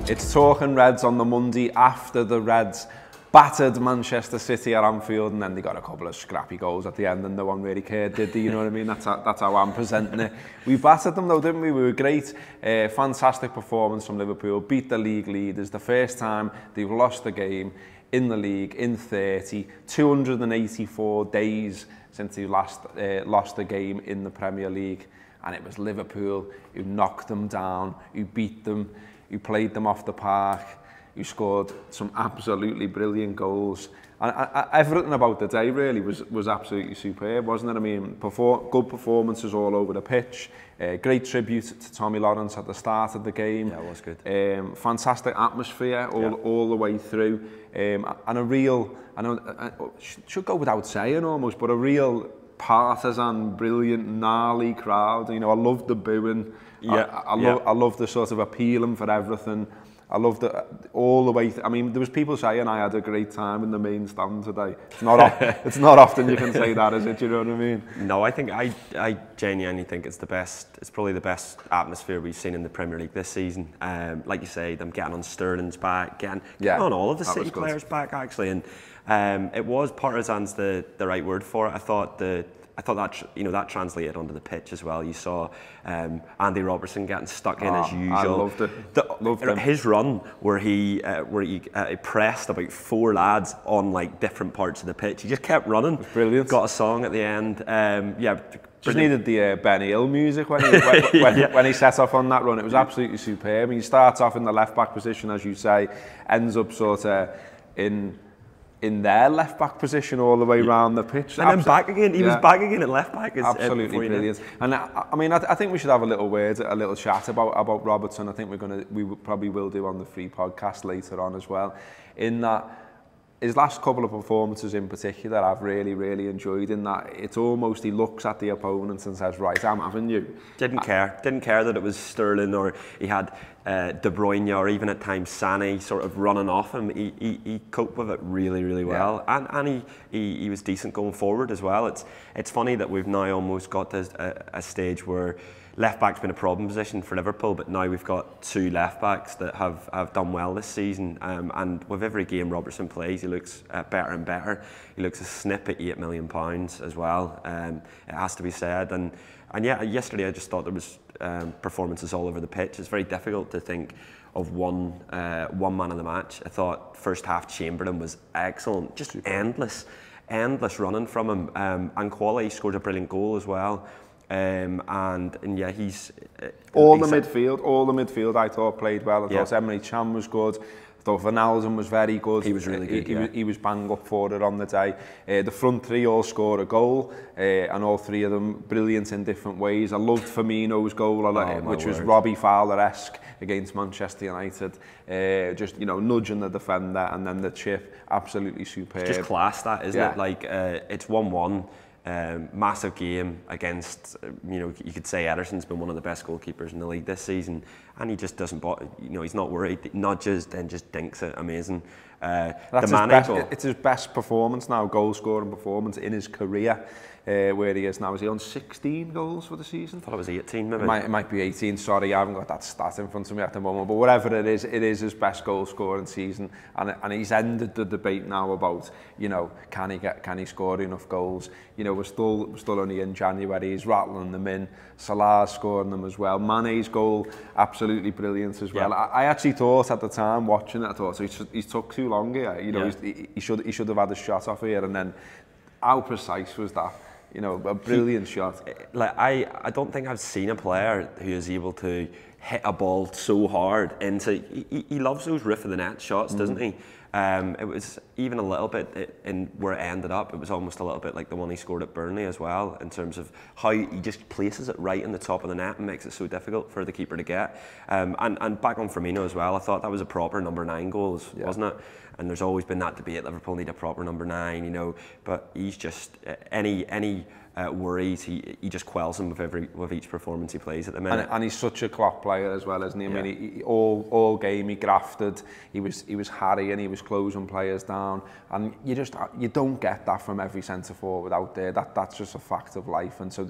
It's Talking Reds on the Monday after the Reds battered Manchester City at Anfield, and then they got a couple of scrappy goals at the end and no one really cared, did they? You know what I mean? That's how I'm presenting it. We battered them though, didn't we? We were great. Fantastic performance from Liverpool. Beat the league leaders. The first time they've lost the game in the league in 284 days since they last lost a game in the Premier League. And it was Liverpool who knocked them down, who beat them, who played them off the park, who scored some absolutely brilliant goals. And everything about the day really was absolutely superb, wasn't it? I mean, good performances all over the pitch. Great tribute to Tommy Lawrence at the start of the game. Yeah, it was good. Fantastic atmosphere all the way through. And a real, I should go without saying almost, but a real partisan, brilliant, gnarly crowd. You know, I loved the booing. Yeah, I love the sort of appealing for everything. I loved it all the way. I mean, there was people saying I had a great time in the main stand today. It's not often you can say that, is it? You know what I mean? No, I think I genuinely think it's the best. It's probably the best atmosphere we've seen in the Premier League this season. Like you say, them getting on Sterling's back, getting on all of the City players back actually, and it was partisan's the right word for it. I thought that that translated onto the pitch as well. You saw Andy Robertson getting stuck in as usual. I loved it. His run where he pressed about 4 lads on like different parts of the pitch. He just kept running. It was brilliant. Got a song at the end. Just needed the Benny Hill music when he set off on that run. It was absolutely superb. He starts off in the left back position, as you say, ends up sort of in their left back position all the way around the pitch. And then back again. He was back again at left back. Absolutely brilliant. And I mean, I think we should have a little chat about Robertson. I think we probably will do on the free podcast later on as well. In that, his last couple of performances in particular, I've really enjoyed. In that, it's almost he looks at the opponent and says, "Right, I'm having you." Didn't care that it was Sterling or he had De Bruyne or even at times Sané sort of running off him. He coped with it really well, and he was decent going forward as well. It's funny that we've now almost got to a stage where left back's been a problem position for Liverpool, but now we've got 2 left backs that have done well this season. And with every game Robertson plays, he looks better and better. He looks a snip at £8 million as well. It has to be said. And yeah, yesterday I just thought there was performances all over the pitch. It's very difficult to think of one man of the match. I thought first half Chamberlain was excellent, just endless running from him. And Quali scored a brilliant goal as well. And yeah, he's all the midfield I thought played well. I thought Emre Can was good. I thought Wijnaldum was very good. He was really good. He was bang up for it on the day. The front 3 all scored a goal, and all 3 of them brilliant in different ways. I loved Firmino's goal, which was Robbie Fowler-esque against Manchester United. Just nudging the defender, and then the chip, absolutely superb. It's just class, that isn't it? Like it's 1-1. Massive game against, you could say Ederson's been one of the best goalkeepers in the league this season, and he just doesn't, he's not worried, nudges, then just dinks it, amazing. It's his best performance now, goal scoring performance in his career, where he is now. Is he on 16 goals for the season? I thought it was 18 maybe. It might be 18, sorry, I haven't got that stat in front of me at the moment, but whatever it is his best goal scoring season, and he's ended the debate now about, can he score enough goals? We're still only in January, he's rattling them in, Salah's scoring them as well, Mane's goal, absolutely brilliant as well. I actually thought at the time, watching it, I thought, so he's took too long here, he should have had a shot off here, and then how precise was that? A brilliant shot. Like I don't think I've seen a player who is able to hit a ball so hard into. He loves those roof of the net shots, doesn't he? It was even a little bit in where it ended up. It was almost a little bit like the one he scored at Burnley as well, in terms of how he just places it right in the top of the net and makes it so difficult for the keeper to get. And back on Firmino as well. I thought that was a proper number 9 goal, wasn't it? And there's always been that debate, Liverpool need a proper number 9, but he's just, any worries, he just quells them with each performance he plays at the minute. And he's such a Klopp player as well, isn't he? I mean, all game he grafted, he was harrying, he was closing players down. down, and you don't get that from every centre forward out there. That's just a fact of life, and so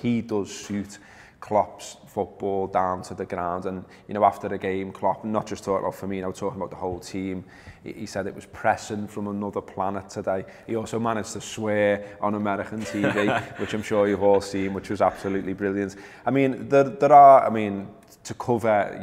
he does suit Klopp's football down to the ground. And after the game, Klopp, not just talking about Firmino, talking about the whole team, he said it was pressing from another planet today. He also managed to swear on American TV, which I'm sure you've all seen, which was absolutely brilliant. I mean, there are, to cover,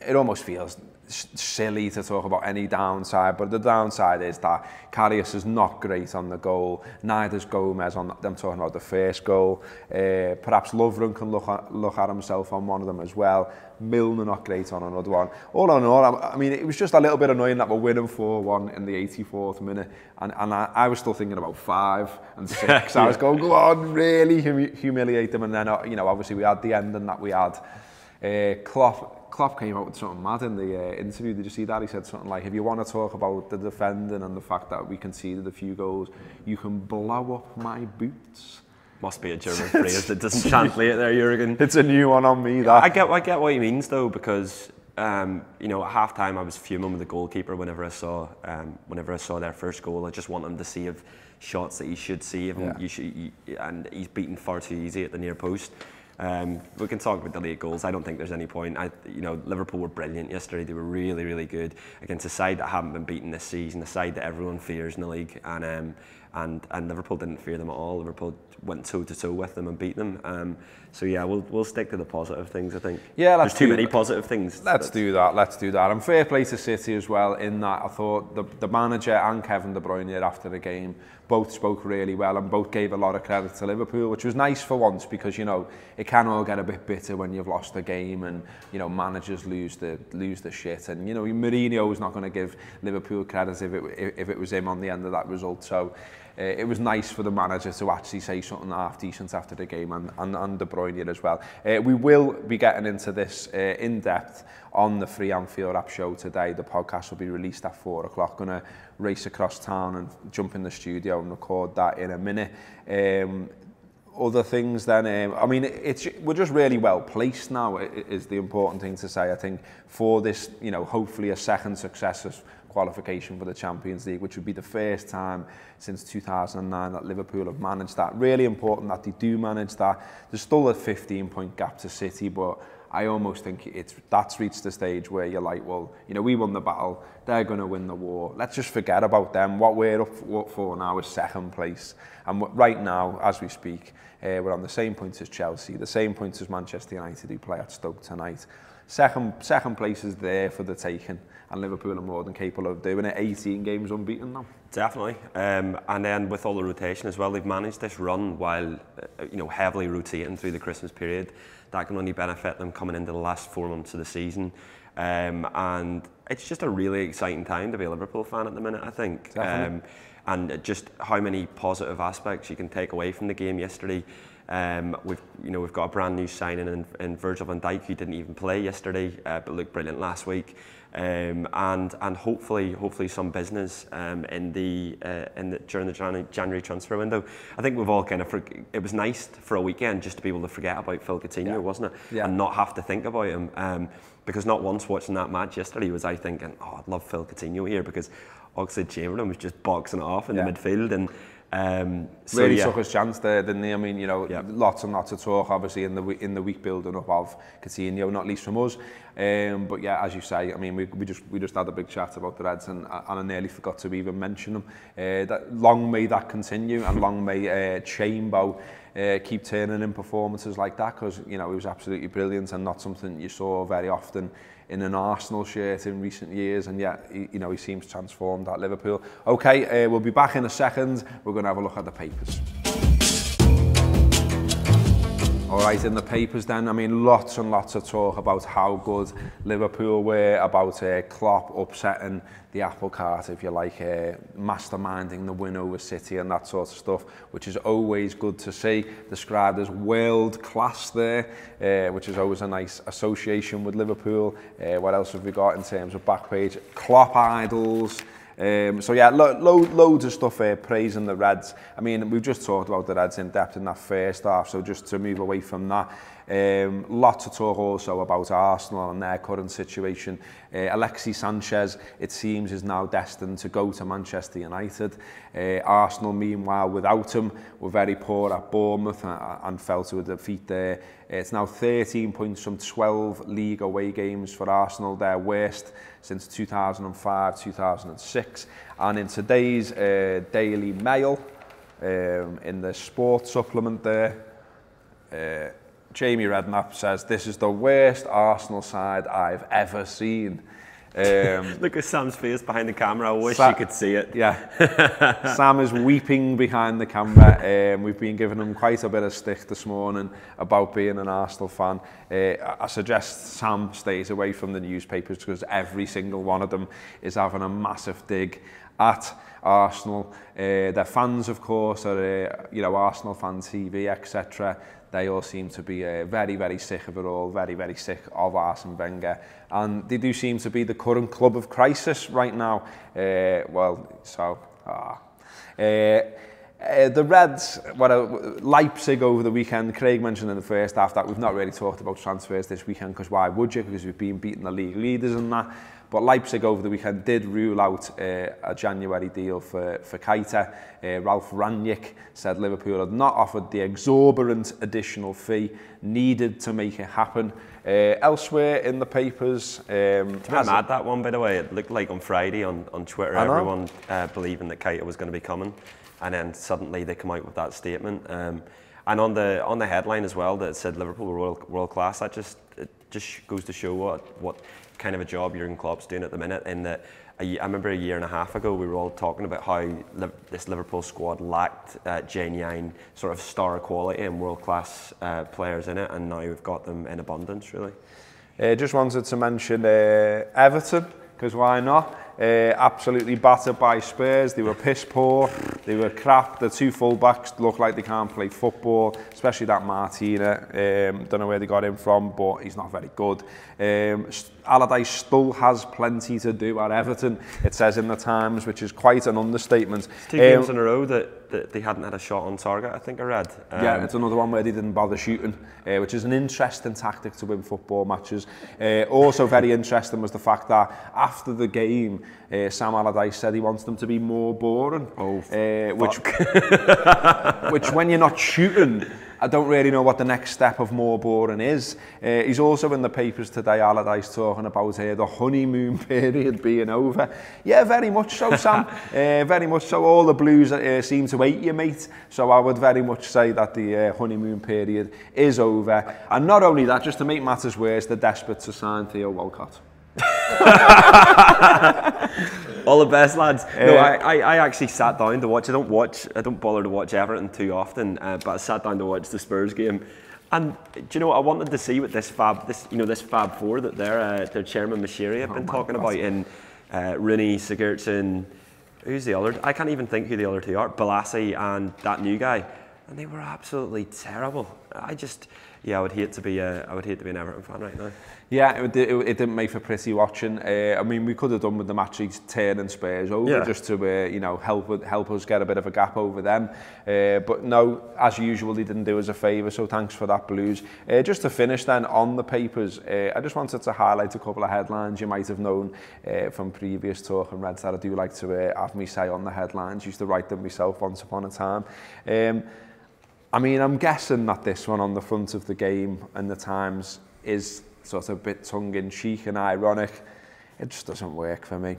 it almost feels silly to talk about any downside, but the downside is that Karius is not great on the goal, neither's Gomez on them, talking about the first goal. Perhaps Lovren can look at himself on one of them as well. Milner not great on another one. All in all, it was just a little bit annoying that we're winning 4-1 in the 84th minute, and I was still thinking about 5 and 6. Yeah. I was going, go on, really humiliate them, and then obviously we had the ending that we had. Klopp came out with something mad in the interview. Did you see that? He said something like, if you want to talk about the defending and the fact that we conceded a few goals, you can blow up my boots. Must be a German phrase that doesn't translate there, Jurgen. It's a new one on me, that. I get what he means, though, because at half-time I was fuming with the goalkeeper whenever I saw their first goal. I just want him to save shots that he should save, and he's beaten far too easy at the near post. We can talk about the late goals. I don't think there's any point. Liverpool were brilliant yesterday. They were really, really good against a side that haven't been beaten this season, a side that everyone fears in the league, and Liverpool didn't fear them at all. Liverpool went toe-to-toe with them and beat them. So yeah, we'll stick to the positive things, I think. Yeah, there's too many positive things. Let's do that. And fair play to City as well, in that I thought the manager and Kevin De Bruyne after the game both spoke really well and both gave a lot of credit to Liverpool, which was nice for once, because it can all get a bit bitter when you've lost a game and managers lose the shit, and Mourinho was not going to give Liverpool credit if it was him on the end of that result. So it was nice for the manager to actually say something half decent after the game, and De Bruyne as well. We will be getting into this in depth on the free Anfield app show today. The podcast will be released at 4 o'clock. Going to race across town and jump in the studio and record that in a minute. Other things then, we're just really well placed now, is the important thing to say, I think, for this, hopefully a second successive qualification for the Champions League, which would be the first time since 2009 that Liverpool have managed that. Really important that they do manage that. There's still a 15-point gap to City, but I almost think that's reached the stage where you're like, well, we won the battle, they're going to win the war. Let's just forget about them. What we're up for now is second place. And right now, as we speak, we're on the same points as Chelsea, the same points as Manchester United, who play at Stoke tonight. Second place is there for the taking, and Liverpool are more than capable of doing it. 18 games unbeaten now. Definitely. And then with all the rotation as well, they've managed this run while heavily rotating through the Christmas period. That can only benefit them coming into the last 4 months of the season. And it's just a really exciting time to be a Liverpool fan at the minute, I think. And just how many positive aspects you can take away from the game yesterday. We've got a brand new signing in Virgil van Dijk, who didn't even play yesterday, but looked brilliant last week. And hopefully some business during the January transfer window. I think we've all it was nice for a weekend just to be able to forget about Phil Coutinho, wasn't it? Yeah. And not have to think about him. Because not once watching that match yesterday was I thinking, oh, I'd love Phil Coutinho here, because Oxlaide-Chamberlain was just boxing it off in the midfield, and really took his chance there, didn't he? Lots and lots of talk, obviously, in the week building up of Coutinho, not least from us. But yeah, as you say, we just had a big chat about the Reds, and I nearly forgot to even mention them. Long may that continue, and long may Chambo keep turning in performances like that, because he was absolutely brilliant, and not something you saw very often in an Arsenal shirt in recent years, and yet he seems transformed at Liverpool. Okay, we'll be back in a second. We're going to have a look at the papers. All right, in the papers then, lots and lots of talk about how good Liverpool were, about Klopp upsetting the apple cart, if you like, masterminding the win over City and that sort of stuff, which is always good to see, described as world class there, which is always a nice association with Liverpool. What else have we got in terms of back page? Klopp idols. So yeah, loads of stuff praising the Reds. I mean, we've just talked about the Reds in depth in that first half, so just to move away from that, lots of talk also about Arsenal and their current situation. Alexis Sanchez, it seems, is now destined to go to Manchester United. Arsenal, meanwhile, without him, were very poor at Bournemouth and fell to a defeat there. It's now 13 points from 12 league away games for Arsenal, their worst since 2005-2006. And in today's Daily Mail, in the sports supplement there, Jamie Redknapp says, "This is the worst Arsenal side I've ever seen." Look at Sam's face behind the camera. I wish you could see it. Yeah. Sam is weeping behind the camera. We've been giving him quite a bit of stick this morning about being an Arsenal fan. I suggest Sam stays away from the newspapers because every single one of them is having a massive dig at Arsenal. Their fans, of course, are Arsenal Fan TV, etc. They all seem to be very, very sick of it all, very, very sick of Arsene Wenger. And they do seem to be the current club of crisis right now. The Reds, Leipzig over the weekend. Craig mentioned in the first half that we've not really talked about transfers this weekend, because why would you? Because we've been beating the league leaders and that. But Leipzig over the weekend did rule out a January deal for Keita. Ralf Rangnick said Liverpool had not offered the exorbitant additional fee needed to make it happen. Elsewhere in the papers... It's a bit mad, that one, by the way. It looked like on Friday on Twitter, everyone believing that Keita was going to be coming. And then suddenly they come out with that statement. And on the headline as well, that said Liverpool were world class. That just goes to show what kind of a job Jurgen Klopp's doing at the minute. In that, I remember a year and a half ago we were all talking about how this Liverpool squad lacked genuine sort of star quality and world class players in it, and now we've got them in abundance, really. Just wanted to mention Everton, because why not? Absolutely battered by Spurs. They were piss poor, they were crap. The two full-backs look like they can't play football, especially that Martina. Don't know where they got him from, but he's not very good. Allardyce still has plenty to do at Everton, it says in the Times, which is quite an understatement. It's 2 games in a row that they hadn't had a shot on target, I think I read. Yeah, it's another one where they didn't bother shooting, which is an interesting tactic to win football matches. Also very interesting was the fact that after the game, Sam Allardyce said he wants them to be more boring. Which when you're not shooting, I don't really know what the next step of more boring is. He's also in the papers today, Allardyce, talking about the honeymoon period being over. Yeah, very much so, Sam. Very much so. All the Blues seem to hate you, mate. So I would very much say that the honeymoon period is over. And not only that, just to make matters worse, they're desperate to sign Theo Walcott. All the best, lads. No, I actually sat down to watch. I don't bother to watch Everton too often, but I sat down to watch the Spurs game. And do you know what I wanted to see with this Fab Four that their chairman Mashiri have been talking about in Rooney, Sigurdsson, who's the other? I can't even think who the other two are. Balassi and that new guy, and they were absolutely terrible. I would hate to be an Everton fan right now. Yeah, it didn't make for pretty watching. I mean, we could have done with the match turning Spurs over just to help us get a bit of a gap over them. But no, as usual, they didn't do us a favour. So thanks for that, Blues. Just to finish then on the papers, I just wanted to highlight a couple of headlines you might have known from previous Talking Reds that I do like to have me say on the headlines. Used to write them myself once upon a time. I mean, I'm guessing that this one on the front of the game and the Times is sort of a bit tongue-in-cheek and ironic. It just doesn't work for me.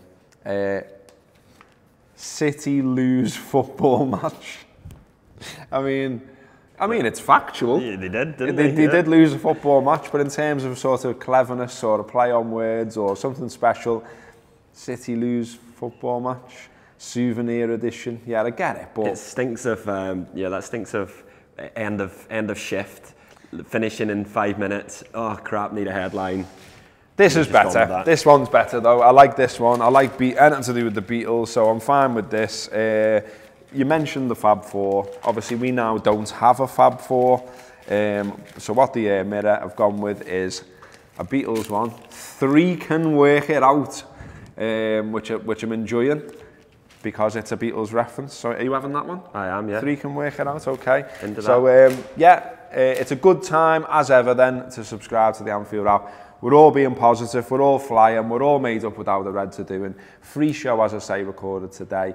City lose football match. I mean, it's factual. Yeah, they did, didn't they? They did lose a football match, but in terms of sort of cleverness or a play on words or something special, City lose football match, souvenir edition. Yeah, I get it, but it stinks of that stinks of end of shift. Finishing in 5 minutes. Oh crap! Need a headline. This is better. This one's better though. I like this one. I like anything to do with the Beatles, so I'm fine with this. You mentioned the Fab Four. Obviously, we now don't have a Fab Four. So what the Mirror have gone with is a Beatles one. 3 can work it out, which I'm enjoying. because it's a Beatles reference. So are you having that one? I am, yeah. 3 can work it out, okay. Into so it's a good time as ever then to subscribe to the Anfield app. We're all being positive, we're all flying, we're all made up without the Reds are doing. Free show, as I say, recorded today.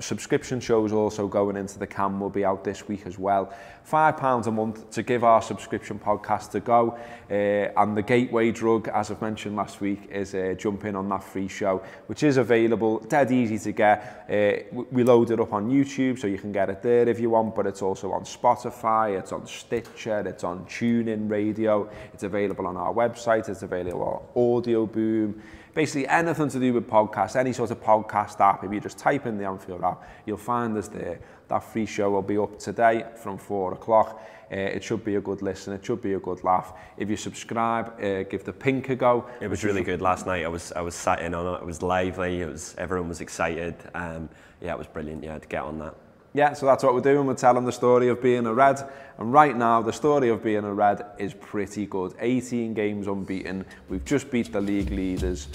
Subscription shows also going into the can will be out this week as well. £5 a month to give our subscription podcast a go. And the gateway drug, as I've mentioned last week, is jump in on that free show, which is available, dead easy to get. We load it up on YouTube, so you can get it there if you want, but it's also on Spotify, it's on Stitcher, it's on TuneIn Radio, it's available on our website, it's available on Audio Boom. Basically anything to do with podcasts, any sort of podcast app, if you just type in the Anfield app, you'll find us there. That free show will be up today from 4 o'clock. It should be a good listen, it should be a good laugh. If you subscribe, give the pink a go. It was really good last night. I was sat in on it, it was lively, everyone was excited. Yeah, it was brilliant, yeah, to get on that. Yeah, so that's what we're doing. We're telling the story of being a Red. And right now, the story of being a Red is pretty good. 18 games unbeaten. We've just beat the league leaders.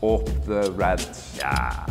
Up the Reds. Yeah.